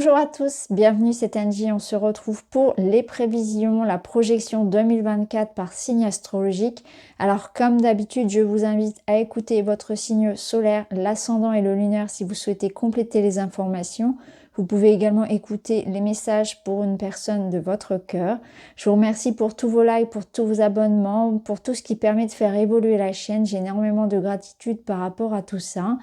Bonjour à tous, bienvenue, c'est Angie. On se retrouve pour les prévisions, la projection 2024 par signe astrologique. Alors comme d'habitude, je vous invite à écouter votre signe solaire, l'ascendant et le lunaire si vous souhaitez compléter les informations. Vous pouvez également écouter les messages pour une personne de votre cœur. Je vous remercie pour tous vos likes, pour tous vos abonnements, pour tout ce qui permet de faire évoluer la chaîne. J'ai énormément de gratitude par rapport à tout ça.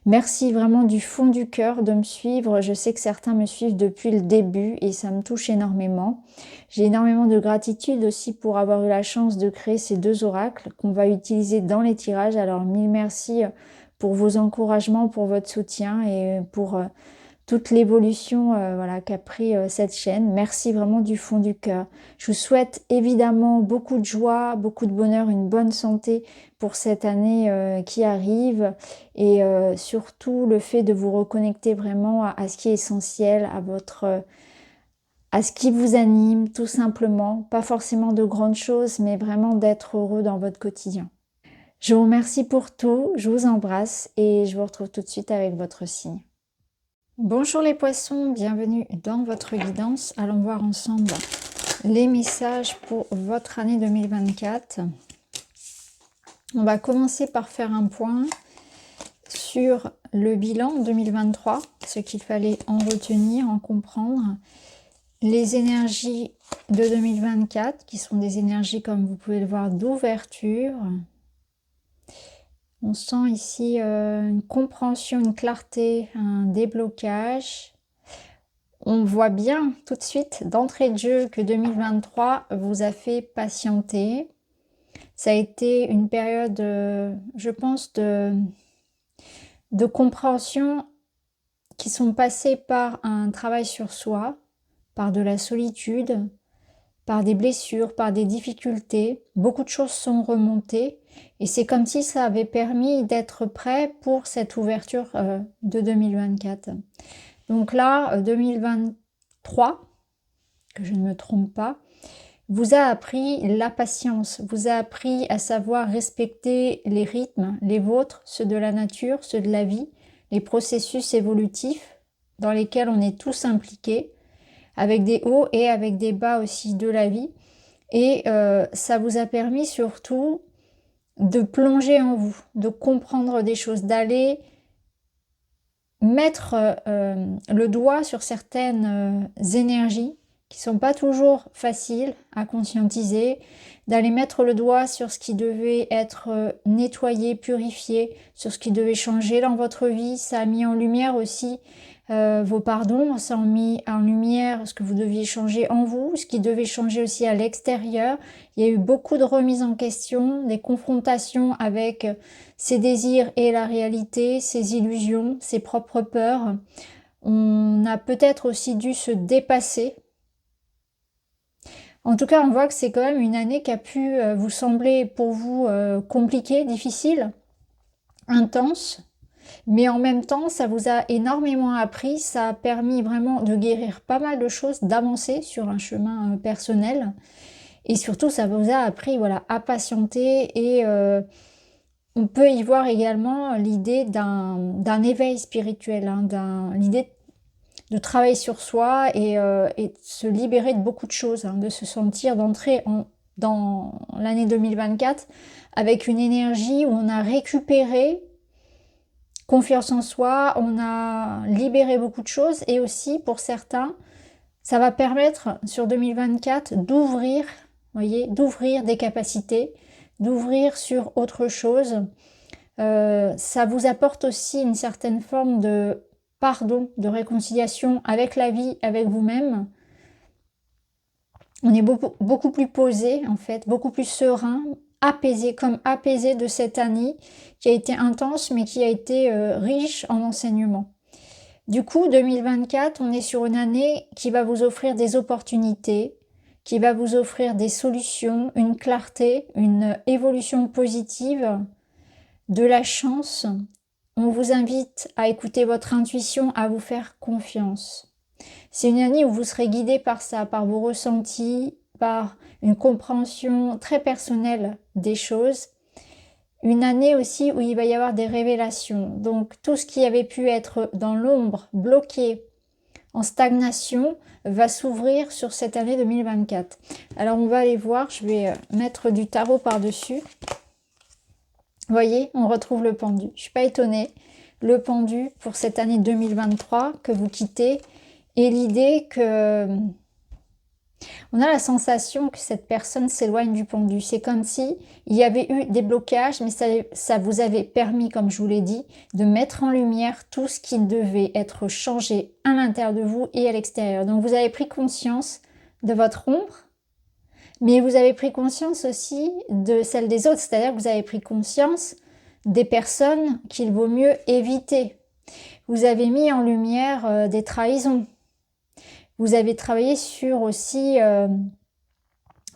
Merci vraiment du fond du cœur de me suivre. Je sais que certains me suivent depuis le début et ça me touche énormément. J'ai énormément de gratitude aussi pour avoir eu la chance de créer ces deux oracles qu'on va utiliser dans les tirages. Alors mille merci pour vos encouragements, pour votre soutien et pour toute l'évolution voilà, qu'a pris cette chaîne. Merci vraiment du fond du cœur. Je vous souhaite évidemment beaucoup de joie, beaucoup de bonheur, une bonne santé pour cette année qui arrive et surtout le fait de vous reconnecter vraiment à ce qui est essentiel, à ce qui vous anime tout simplement. Pas forcément de grandes choses, mais vraiment d'être heureux dans votre quotidien. Je vous remercie pour tout, je vous embrasse et je vous retrouve tout de suite avec votre signe. Bonjour les poissons, bienvenue dans votre guidance. Allons voir ensemble les messages pour votre année 2024. On va commencer par faire un point sur le bilan 2023, ce qu'il fallait en retenir, en comprendre. Les énergies de 2024, qui sont des énergies, comme vous pouvez le voir, d'ouverture. On sent ici une compréhension, une clarté, un déblocage. On voit bien tout de suite, d'entrée de jeu, que 2023 vous a fait patienter. Ça a été une période, je pense, de compréhension qui sont passées par un travail sur soi, par de la solitude, par des blessures, par des difficultés. Beaucoup de choses sont remontées et c'est comme si ça avait permis d'être prêt pour cette ouverture de 2024. Donc là, 2023, que je ne me trompe pas, vous a appris la patience, vous a appris à savoir respecter les rythmes, les vôtres, ceux de la nature, ceux de la vie, les processus évolutifs dans lesquels on est tous impliqués, avec des hauts et avec des bas aussi de la vie. Et ça vous a permis surtout de plonger en vous, de comprendre des choses, d'aller mettre le doigt sur certaines énergies qui sont pas toujours faciles à conscientiser, d'aller mettre le doigt sur ce qui devait être nettoyé, purifié, sur ce qui devait changer dans votre vie. Ça a mis en lumière aussi vos pardons, ça a mis en lumière ce que vous deviez changer en vous, ce qui devait changer aussi à l'extérieur. Il y a eu beaucoup de remises en question, des confrontations avec ses désirs et la réalité, ses illusions, ses propres peurs. On a peut-être aussi dû se dépasser. En tout cas, on voit que c'est quand même une année qui a pu vous sembler pour vous compliquée, difficile, intense. Mais en même temps, ça vous a énormément appris, ça a permis vraiment de guérir pas mal de choses, d'avancer sur un chemin personnel. Et surtout, ça vous a appris voilà, à patienter et on peut y voir également l'idée d'un éveil spirituel, hein, l'idée de travailler sur soi et de se libérer de beaucoup de choses, hein, de se sentir d'entrer dans l'année 2024 avec une énergie où on a récupéré confiance en soi, on a libéré beaucoup de choses et aussi pour certains, ça va permettre sur 2024 d'ouvrir, voyez, d'ouvrir des capacités, d'ouvrir sur autre chose. Ça vous apporte aussi une certaine forme de pardon, de réconciliation avec la vie, avec vous-même. On est beaucoup plus posé en fait, beaucoup plus serein, apaisé, comme apaisé de cette année qui a été intense mais qui a été riche en enseignements. Du coup, 2024, on est sur une année qui va vous offrir des opportunités, qui va vous offrir des solutions, une clarté, une évolution positive, de la chance. On vous invite à écouter votre intuition, à vous faire confiance. C'est une année où vous serez guidé par ça, par vos ressentis, par une compréhension très personnelle des choses. Une année aussi où il va y avoir des révélations. Donc tout ce qui avait pu être dans l'ombre, bloqué, en stagnation va s'ouvrir sur cette année 2024. Alors on va aller voir, je vais mettre du tarot par-dessus. Vous voyez, on retrouve le pendu. Je ne suis pas étonnée. Le pendu pour cette année 2023 que vous quittez. Et l'idée que... On a la sensation que cette personne s'éloigne du pendu. C'est comme si il y avait eu des blocages, mais ça vous avait permis, comme je vous l'ai dit, de mettre en lumière tout ce qui devait être changé à l'intérieur de vous et à l'extérieur. Donc vous avez pris conscience de votre ombre, mais vous avez pris conscience aussi de celle des autres. C'est-à-dire que vous avez pris conscience des personnes qu'il vaut mieux éviter. Vous avez mis en lumière des trahisons. Vous avez travaillé sur aussi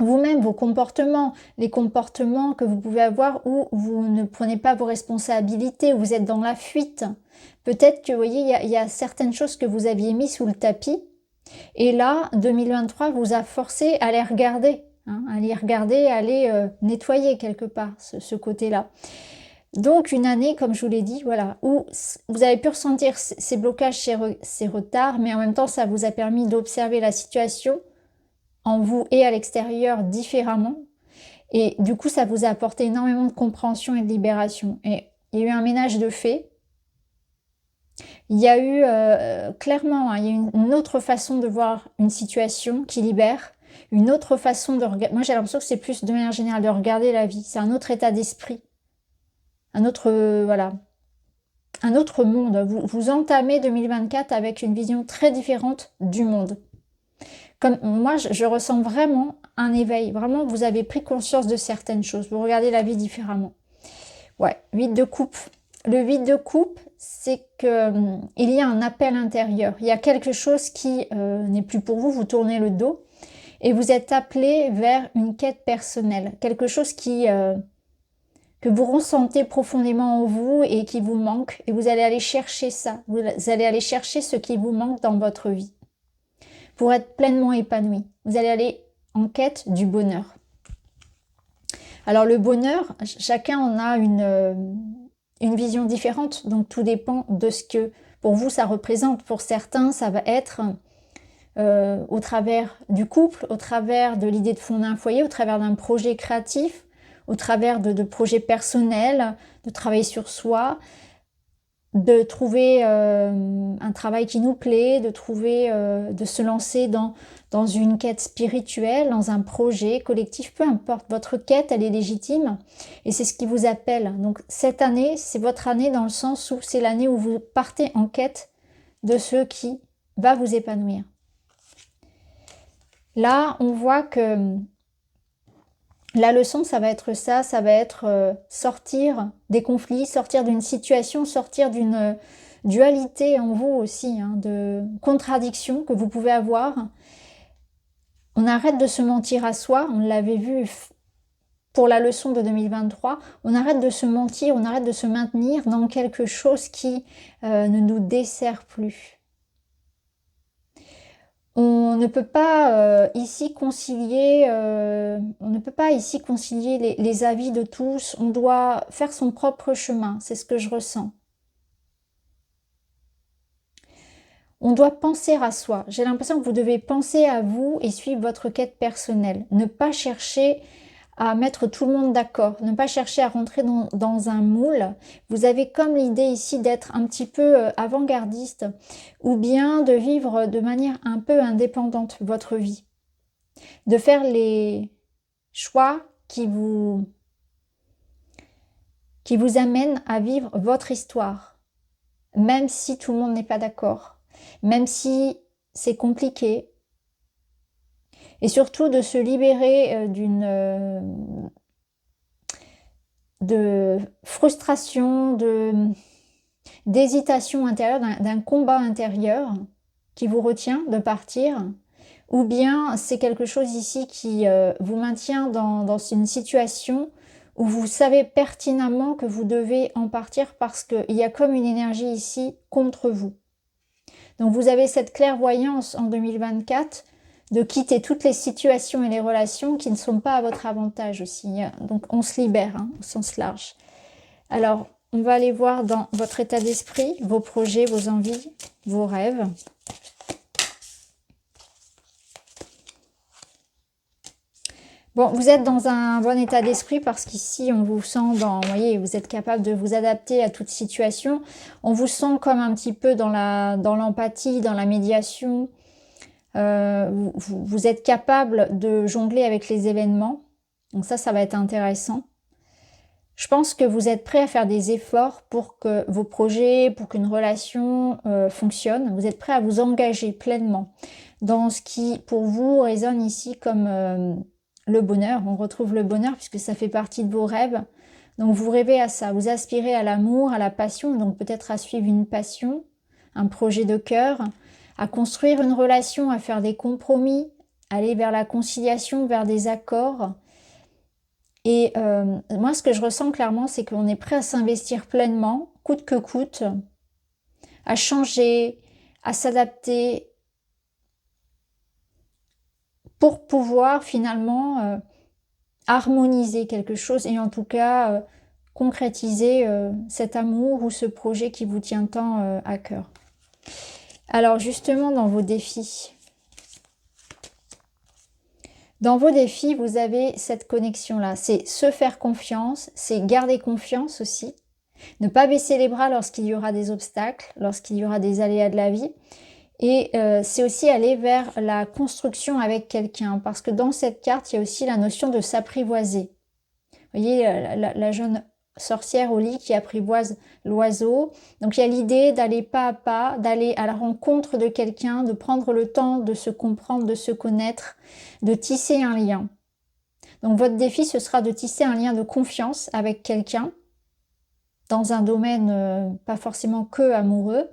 vous-même, vos comportements, les comportements que vous pouvez avoir où vous ne prenez pas vos responsabilités, où vous êtes dans la fuite. Peut-être que, vous voyez, il y a certaines choses que vous aviez mis sous le tapis. Et là, 2023 vous a forcé à les regarder, à les regarder, à les nettoyer quelque part, ce côté-là. Donc une année, comme je vous l'ai dit, voilà, où vous avez pu ressentir ces blocages, ces retards, mais en même temps, ça vous a permis d'observer la situation en vous et à l'extérieur différemment. Et du coup, ça vous a apporté énormément de compréhension et de libération. Et il y a eu un ménage de faits. Il y a eu clairement, il y a une autre façon de voir une situation qui libère, une autre façon de regarder. Moi, j'ai l'impression que c'est plus de manière générale de regarder la vie. C'est un autre état d'esprit. Un autre, voilà, un autre monde. Vous entamez 2024 avec une vision très différente du monde. Comme moi, je ressens vraiment un éveil. Vraiment, vous avez pris conscience de certaines choses. Vous regardez la vie différemment. Ouais, 8 de coupe. Le 8 de coupe, c'est que il y a un appel intérieur. Il y a quelque chose qui n'est plus pour vous. Vous tournez le dos et vous êtes appelé vers une quête personnelle. Quelque chose qui... que vous ressentez profondément en vous et qui vous manque, et vous allez aller chercher ça, vous allez aller chercher ce qui vous manque dans votre vie, pour être pleinement épanoui. Vous allez aller en quête du bonheur. Alors le bonheur, chacun en a une vision différente, donc tout dépend de ce que pour vous ça représente. Pour certains, ça va être au travers du couple, au travers de l'idée de fonder un foyer, au travers d'un projet créatif, au travers de projets personnels, de travailler sur soi, de trouver un travail qui nous plaît, de trouver, de se lancer dans une quête spirituelle, dans un projet collectif, peu importe. Votre quête, elle est légitime et c'est ce qui vous appelle. Donc cette année, c'est votre année dans le sens où c'est l'année où vous partez en quête de ce qui va vous épanouir. Là, on voit que la leçon, ça va être ça, ça va être sortir des conflits, sortir d'une situation, sortir d'une dualité en vous aussi, de contradictions que vous pouvez avoir. On arrête de se mentir à soi, on l'avait vu pour la leçon de 2023, on arrête de se mentir, on arrête de se maintenir dans quelque chose qui ne nous dessert plus. On ne peut pas ici concilier, les avis de tous. On doit faire son propre chemin. C'est ce que je ressens. On doit penser à soi. J'ai l'impression que vous devez penser à vous et suivre votre quête personnelle. Ne pas chercher à mettre tout le monde d'accord, ne pas chercher à rentrer dans un moule. Vous avez comme l'idée ici d'être un petit peu avant-gardiste ou bien de vivre de manière un peu indépendante votre vie. De faire les choix qui vous amènent à vivre votre histoire, même si tout le monde n'est pas d'accord, même si c'est compliqué. Et surtout de se libérer de frustration, d'hésitation intérieure, d'un combat intérieur qui vous retient de partir, ou bien c'est quelque chose ici qui vous maintient dans une situation où vous savez pertinemment que vous devez en partir parce qu'il y a comme une énergie ici contre vous. Donc vous avez cette clairvoyance en 2024 de quitter toutes les situations et les relations qui ne sont pas à votre avantage aussi. Donc on se libère au sens large. Alors on va aller voir dans votre état d'esprit, vos projets, vos envies, vos rêves. Bon, vous êtes dans un bon état d'esprit parce qu'ici, on vous sent dans... Vous voyez, vous êtes capable de vous adapter à toute situation. On vous sent comme un petit peu dans l'empathie, dans la médiation. Vous êtes capable de jongler avec les événements. Donc ça va être intéressant. Je pense que vous êtes prêt à faire des efforts pour que vos projets, pour qu'une relation fonctionne. Vous êtes prêt à vous engager pleinement dans ce qui, pour vous, résonne ici comme le bonheur. On retrouve le bonheur puisque ça fait partie de vos rêves. Donc vous rêvez à ça, vous aspirez à l'amour, à la passion, donc peut-être à suivre une passion, un projet de cœur, à construire une relation, à faire des compromis, aller vers la conciliation, vers des accords. Et moi, ce que je ressens clairement, c'est qu'on est prêt à s'investir pleinement, coûte que coûte, à changer, à s'adapter, pour pouvoir finalement harmoniser quelque chose et en tout cas concrétiser cet amour ou ce projet qui vous tient tant à cœur. Alors justement, dans vos défis, vous avez cette connexion-là. C'est se faire confiance, c'est garder confiance aussi. Ne pas baisser les bras lorsqu'il y aura des obstacles, lorsqu'il y aura des aléas de la vie. Et c'est aussi aller vers la construction avec quelqu'un. Parce que dans cette carte, il y a aussi la notion de s'apprivoiser. Vous voyez, la jeune sorcière au lit qui apprivoise l'oiseau. Donc il y a l'idée d'aller pas à pas, d'aller à la rencontre de quelqu'un, de prendre le temps de se comprendre, de se connaître, de tisser un lien. Donc votre défi, ce sera de tisser un lien de confiance avec quelqu'un dans un domaine pas forcément que amoureux.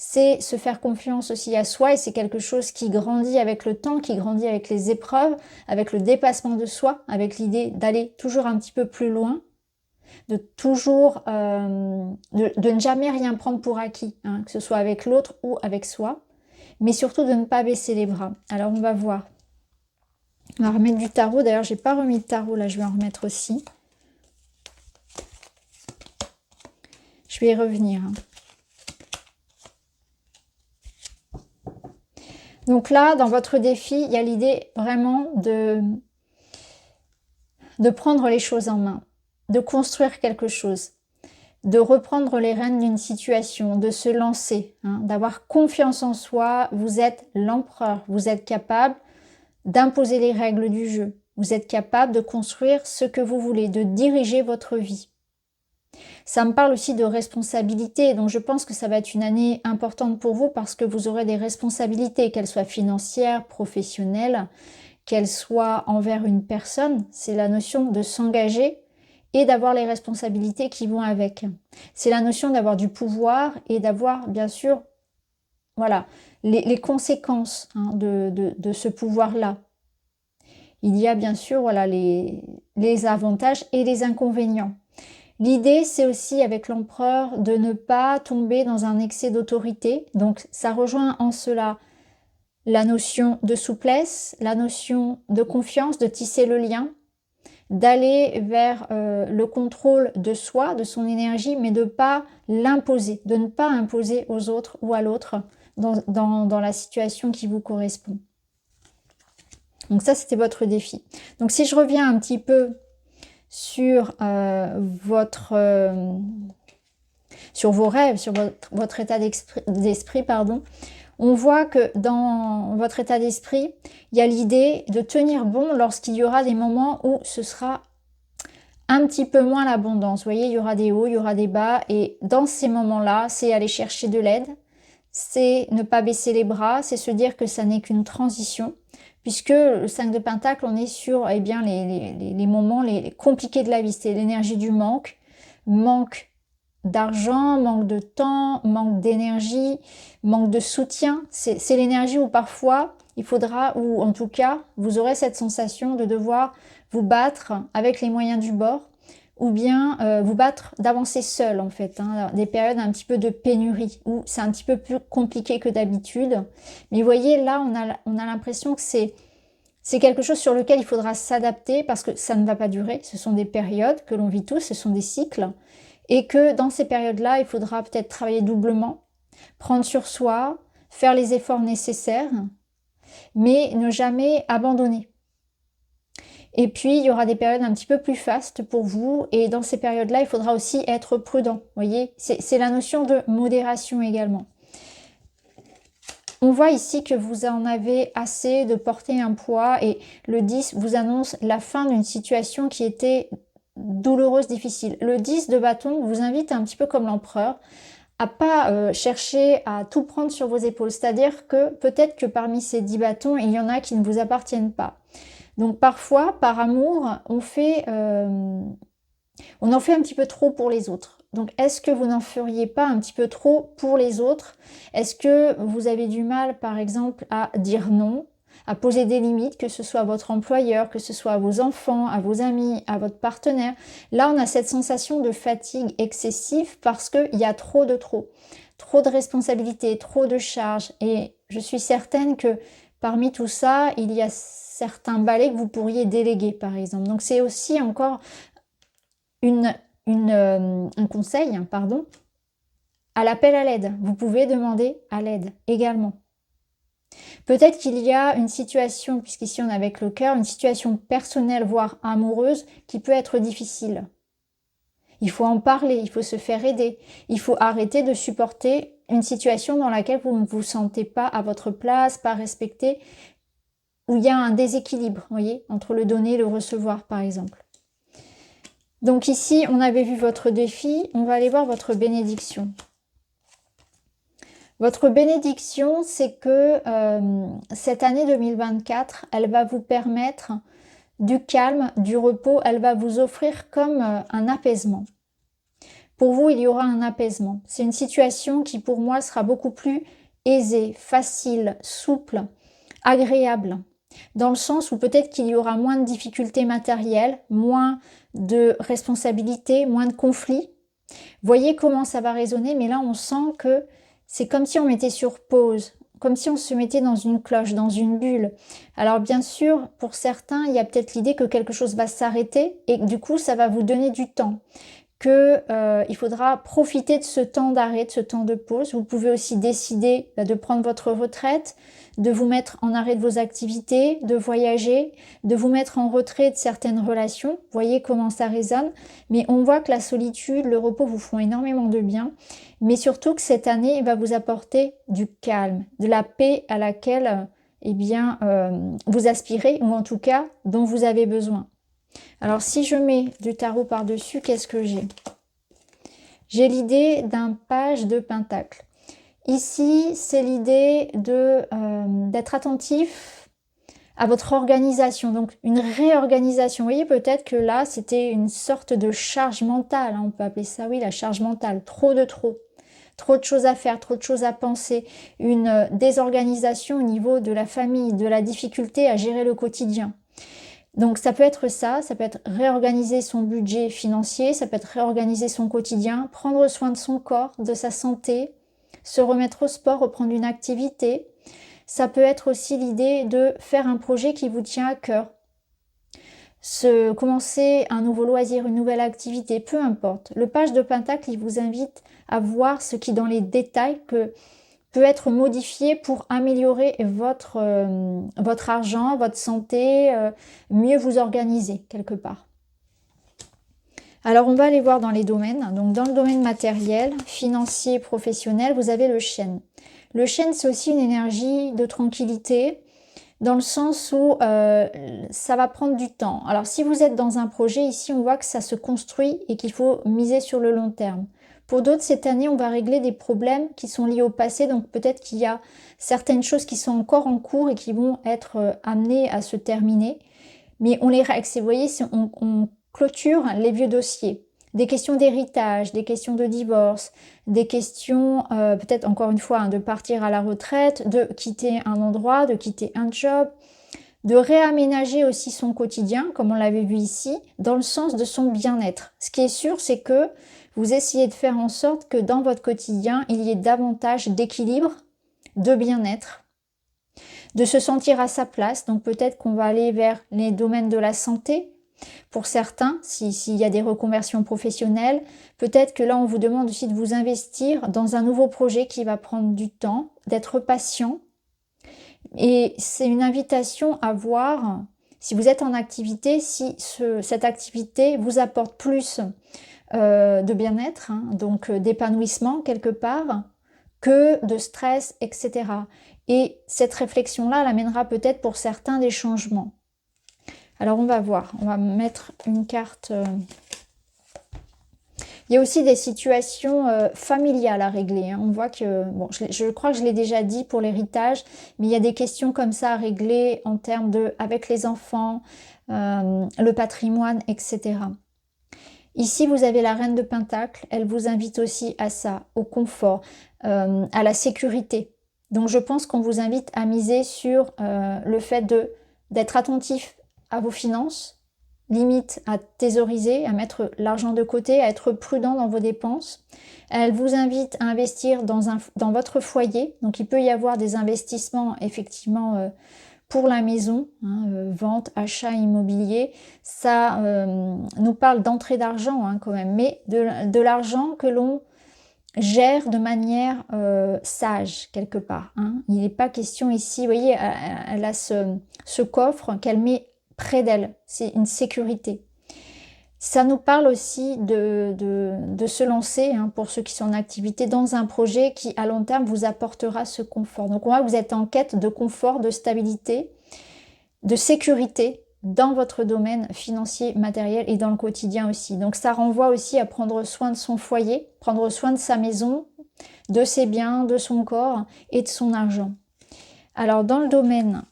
C'est se faire confiance aussi à soi et c'est quelque chose qui grandit avec le temps, qui grandit avec les épreuves, avec le dépassement de soi, avec l'idée d'aller toujours un petit peu plus loin, de toujours de ne jamais rien prendre pour acquis, hein, que ce soit avec l'autre ou avec soi, mais surtout de ne pas baisser les bras. Alors on va voir. On va remettre du tarot. D'ailleurs, j'ai pas remis de tarot, là je vais en remettre aussi. Je vais y revenir. Hein. Donc là, dans votre défi, il y a l'idée vraiment de prendre les choses en main, de construire quelque chose, de reprendre les rênes d'une situation, de se lancer, hein, d'avoir confiance en soi. Vous êtes l'empereur, vous êtes capable d'imposer les règles du jeu. Vous êtes capable de construire ce que vous voulez, de diriger votre vie. Ça me parle aussi de responsabilité, donc je pense que ça va être une année importante pour vous parce que vous aurez des responsabilités, qu'elles soient financières, professionnelles, qu'elles soient envers une personne. C'est la notion de s'engager et d'avoir les responsabilités qui vont avec. C'est la notion d'avoir du pouvoir et d'avoir, bien sûr, voilà, les conséquences hein, de ce pouvoir-là. Il y a bien sûr voilà, les avantages et les inconvénients. L'idée, c'est aussi avec l'empereur de ne pas tomber dans un excès d'autorité. Donc, ça rejoint en cela la notion de souplesse, la notion de confiance, de tisser le lien, d'aller vers le contrôle de soi, de son énergie, mais de ne pas l'imposer, de ne pas imposer aux autres ou à l'autre dans la situation qui vous correspond. Donc ça, c'était votre défi. Donc si je reviens un petit peu sur sur vos rêves, sur votre état d'esprit, pardon, on voit que dans votre état d'esprit, il y a l'idée de tenir bon lorsqu'il y aura des moments où ce sera un petit peu moins l'abondance. Vous voyez, il y aura des hauts, il y aura des bas, et dans ces moments-là, c'est aller chercher de l'aide, c'est ne pas baisser les bras, c'est se dire que ça n'est qu'une transition, puisque le 5 de Pentacle, on est sur eh bien, les moments les compliqués de la vie, c'est l'énergie du manque d'argent, manque de temps, manque d'énergie, manque de soutien. C'est l'énergie où parfois il faudra, ou en tout cas, vous aurez cette sensation de devoir vous battre avec les moyens du bord, ou bien vous battre d'avancer seul en fait, hein, des périodes un petit peu de pénurie, où c'est un petit peu plus compliqué que d'habitude. Mais vous voyez, là, on a l'impression que c'est quelque chose sur lequel il faudra s'adapter parce que ça ne va pas durer. Ce sont des périodes que l'on vit tous, ce sont des cycles. Et que dans ces périodes-là, il faudra peut-être travailler doublement, prendre sur soi, faire les efforts nécessaires, mais ne jamais abandonner. Et puis, il y aura des périodes un petit peu plus fastes pour vous. Et dans ces périodes-là, il faudra aussi être prudent. Vous voyez, c'est la notion de modération également. On voit ici que vous en avez assez de porter un poids et le 10 vous annonce la fin d'une situation qui était douloureuse, difficile. Le 10 de bâton vous invite un petit peu comme l'empereur à pas chercher à tout prendre sur vos épaules. C'est-à-dire que peut-être que parmi ces 10 bâtons, il y en a qui ne vous appartiennent pas. Donc parfois, par amour, on en fait un petit peu trop pour les autres. Donc, est-ce que vous n'en feriez pas un petit peu trop pour les autres? Est-ce que vous avez du mal, par exemple, à dire non, à poser des limites, que ce soit à votre employeur, que ce soit à vos enfants, à vos amis, à votre partenaire? Là, on a cette sensation de fatigue excessive parce qu'il y a trop de trop. Trop de responsabilités, trop de charges. Et je suis certaine que parmi tout ça, il y a certains balais que vous pourriez déléguer, par exemple. Donc, c'est aussi encore un conseil, pardon, à l'appel à l'aide. Vous pouvez demander à l'aide également. Peut-être qu'il y a une situation, puisqu'ici on est avec le cœur, une situation personnelle, voire amoureuse, qui peut être difficile. Il faut en parler, il faut se faire aider. Il faut arrêter de supporter une situation dans laquelle vous ne vous sentez pas à votre place, pas respecté, où il y a un déséquilibre, voyez, entre le donner et le recevoir, par exemple. Donc ici, on avait vu votre défi, on va aller voir votre bénédiction. Votre bénédiction, c'est que cette année 2024, elle va vous permettre du calme, du repos, elle va vous offrir comme un apaisement. Pour vous, il y aura un apaisement. C'est une situation qui pour moi sera beaucoup plus aisée, facile, souple, agréable. Dans le sens où peut-être qu'il y aura moins de difficultés matérielles, moins de responsabilités, moins de conflits. Voyez comment ça va résonner, mais là on sent que c'est comme si on mettait sur pause, comme si on se mettait dans une cloche, dans une bulle. Alors bien sûr, pour certains, il y a peut-être l'idée que quelque chose va s'arrêter et que du coup ça va vous donner du temps. Il faudra profiter de ce temps d'arrêt, de ce temps de pause. Vous pouvez aussi décider de prendre votre retraite, de vous mettre en arrêt de vos activités, de voyager, de vous mettre en retrait de certaines relations. Vous voyez comment ça résonne. Mais on voit que la solitude, le repos vous font énormément de bien. Mais surtout que cette année, il va vous apporter du calme, de la paix à laquelle vous aspirez, ou en tout cas dont vous avez besoin. Alors, si je mets du tarot par-dessus, qu'est-ce que j'ai? J'ai l'idée d'un page de pentacle. Ici, c'est l'idée d'être attentif à votre organisation, donc une réorganisation. Vous voyez, peut-être que là, c'était une sorte de charge mentale, hein, on peut appeler ça, oui, la charge mentale, trop de trop. Trop de choses à faire, trop de choses à penser, une désorganisation au niveau de la famille, de la difficulté à gérer le quotidien. Donc ça peut être ça peut être réorganiser son budget financier, ça peut être réorganiser son quotidien, prendre soin de son corps, de sa santé, se remettre au sport, reprendre une activité. Ça peut être aussi l'idée de faire un projet qui vous tient à cœur. Commencer un nouveau loisir, une nouvelle activité, peu importe. Le page de pentacle, il vous invite à voir ce qui dans les détails peut être modifié pour améliorer votre argent, votre santé, mieux vous organiser quelque part. Alors on va aller voir dans les domaines. Donc dans le domaine matériel, financier, professionnel, vous avez le chêne. Le chêne, c'est aussi une énergie de tranquillité, dans le sens où ça va prendre du temps. Alors si vous êtes dans un projet, ici on voit que ça se construit et qu'il faut miser sur le long terme. Pour d'autres, cette année, on va régler des problèmes qui sont liés au passé. Donc peut-être qu'il y a certaines choses qui sont encore en cours et qui vont être amenées à se terminer. Mais on les règle. Vous voyez, on clôture les vieux dossiers. Des questions d'héritage, des questions de divorce, des questions peut-être encore une fois de partir à la retraite, de quitter un endroit, de quitter un job, de réaménager aussi son quotidien, comme on l'avait vu ici, dans le sens de son bien-être. Ce qui est sûr, c'est que vous essayez de faire en sorte que dans votre quotidien, il y ait davantage d'équilibre, de bien-être, de se sentir à sa place. Donc peut-être qu'on va aller vers les domaines de la santé. Pour certains, s'il y a des reconversions professionnelles, peut-être que là, on vous demande aussi de vous investir dans un nouveau projet qui va prendre du temps, d'être patient. Et c'est une invitation à voir Si vous êtes en activité, si cette activité vous apporte plus de bien-être, hein, donc d'épanouissement quelque part, que de stress, etc. Et cette réflexion-là, elle amènera peut-être pour certains des changements. Alors on va voir, on va mettre une carte. Il y a aussi des situations familiales à régler. Hein. On voit que, bon, je crois que je l'ai déjà dit pour l'héritage, mais il y a des questions comme ça à régler en termes de, avec les enfants, le patrimoine, etc. Ici, vous avez la reine de Pentacle. Elle vous invite aussi à ça, au confort, à la sécurité. Donc, je pense qu'on vous invite à miser sur le fait d'être attentif à vos finances, limite à thésauriser, à mettre l'argent de côté, à être prudent dans vos dépenses. Elle vous invite à investir dans votre foyer. Donc, il peut y avoir des investissements, effectivement, pour la maison, hein, vente, achat immobilier, ça nous parle d'entrée d'argent hein, quand même, mais de l'argent que l'on gère de manière sage quelque part. Hein. Il n'est pas question ici, vous voyez, elle a ce coffre qu'elle met près d'elle, c'est une sécurité. Ça nous parle aussi de se lancer, hein, pour ceux qui sont en activité, dans un projet qui, à long terme, vous apportera ce confort. Donc, on voit que vous êtes en quête de confort, de stabilité, de sécurité dans votre domaine financier, matériel et dans le quotidien aussi. Donc, ça renvoie aussi à prendre soin de son foyer, prendre soin de sa maison, de ses biens, de son corps et de son argent. Alors, dans le domaine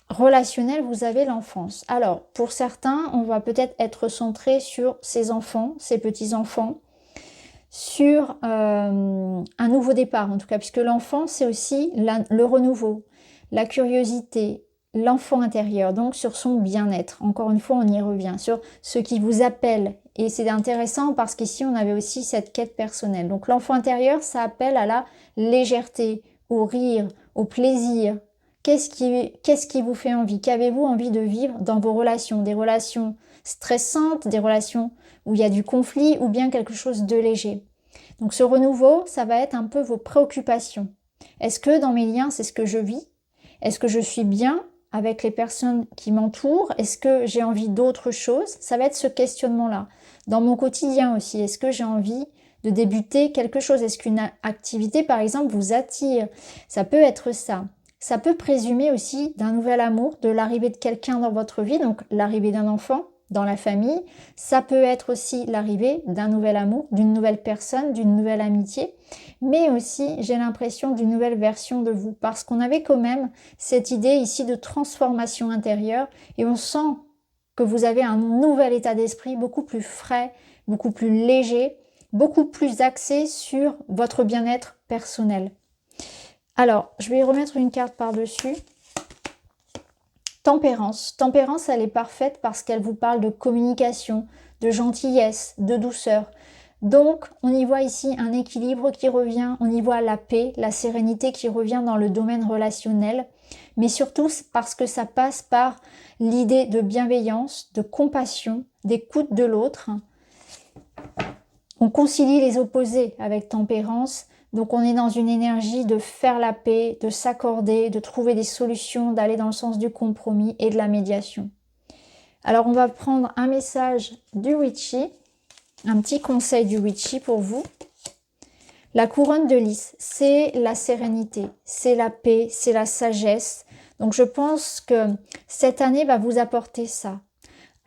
relationnel, vous avez l'enfance. Alors, pour certains, on va peut-être être centré sur ses enfants, ses petits-enfants, sur un nouveau départ, en tout cas, puisque l'enfant, c'est aussi le renouveau, la curiosité, l'enfant intérieur, donc sur son bien-être. Encore une fois, on y revient, sur ce qui vous appelle. Et c'est intéressant parce qu'ici, on avait aussi cette quête personnelle. Donc, l'enfant intérieur, ça appelle à la légèreté, au rire, au plaisir. Qu'est-ce qui vous fait envie? Qu'avez-vous envie de vivre dans vos relations? Des relations stressantes, des relations où il y a du conflit ou bien quelque chose de léger. Donc ce renouveau, ça va être un peu vos préoccupations. Est-ce que dans mes liens, c'est ce que je vis? Est-ce que je suis bien avec les personnes qui m'entourent? Est-ce que j'ai envie d'autre chose? Ça va être ce questionnement-là. Dans mon quotidien aussi, est-ce que j'ai envie de débuter quelque chose? Est-ce qu'une activité, par exemple, vous attire? Ça peut être ça. Ça peut présumer aussi d'un nouvel amour, de l'arrivée de quelqu'un dans votre vie, donc l'arrivée d'un enfant dans la famille. Ça peut être aussi l'arrivée d'un nouvel amour, d'une nouvelle personne, d'une nouvelle amitié, mais aussi, j'ai l'impression, d'une nouvelle version de vous, parce qu'on avait quand même cette idée ici de transformation intérieure, et on sent que vous avez un nouvel état d'esprit, beaucoup plus frais, beaucoup plus léger, beaucoup plus axé sur votre bien-être personnel. Alors, je vais remettre une carte par-dessus. Tempérance. Tempérance, elle est parfaite parce qu'elle vous parle de communication, de gentillesse, de douceur. Donc, on y voit ici un équilibre qui revient, on y voit la paix, la sérénité qui revient dans le domaine relationnel, mais surtout parce que ça passe par l'idée de bienveillance, de compassion, d'écoute de l'autre. On concilie les opposés avec tempérance. Donc on est dans une énergie de faire la paix, de s'accorder, de trouver des solutions, d'aller dans le sens du compromis et de la médiation. Alors on va prendre un message du Witchy, un petit conseil du Witchy pour vous. La couronne de lys, c'est la sérénité, c'est la paix, c'est la sagesse. Donc je pense que cette année va vous apporter ça.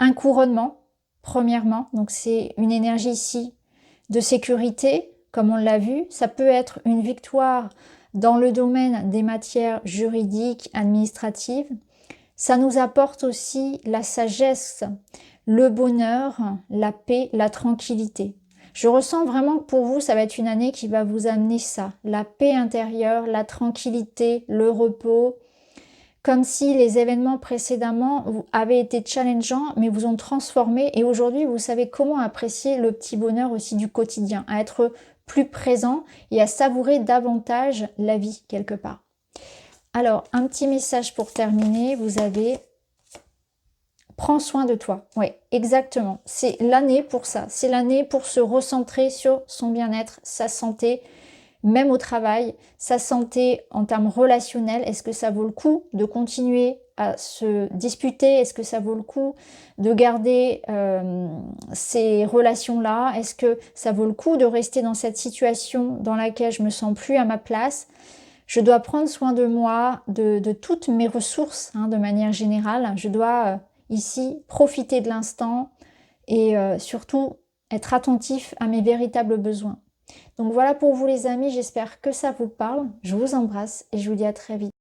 Un couronnement, premièrement, donc c'est une énergie ici de sécurité, comme on l'a vu. Ça peut être une victoire dans le domaine des matières juridiques, administratives. Ça nous apporte aussi la sagesse, le bonheur, la paix, la tranquillité. Je ressens vraiment que pour vous, ça va être une année qui va vous amener ça. La paix intérieure, la tranquillité, le repos. Comme si les événements précédemment avaient été challengeants, mais vous ont transformé. Et aujourd'hui, vous savez comment apprécier le petit bonheur aussi du quotidien, à être plus présent et à savourer davantage la vie quelque part. Alors, un petit message pour terminer. Vous avez « Prends soin de toi ». Oui, exactement. C'est l'année pour ça. C'est l'année pour se recentrer sur son bien-être, sa santé, même au travail, sa santé en termes relationnels, est-ce que ça vaut le coup de continuer à se disputer? Est-ce que ça vaut le coup de garder ces relations-là? Est-ce que ça vaut le coup de rester dans cette situation dans laquelle je me sens plus à ma place? Je dois prendre soin de moi, de toutes mes ressources, hein, de manière générale. Je dois ici profiter de l'instant et surtout être attentif à mes véritables besoins. Donc voilà pour vous les amis, j'espère que ça vous parle. Je vous embrasse et je vous dis à très vite.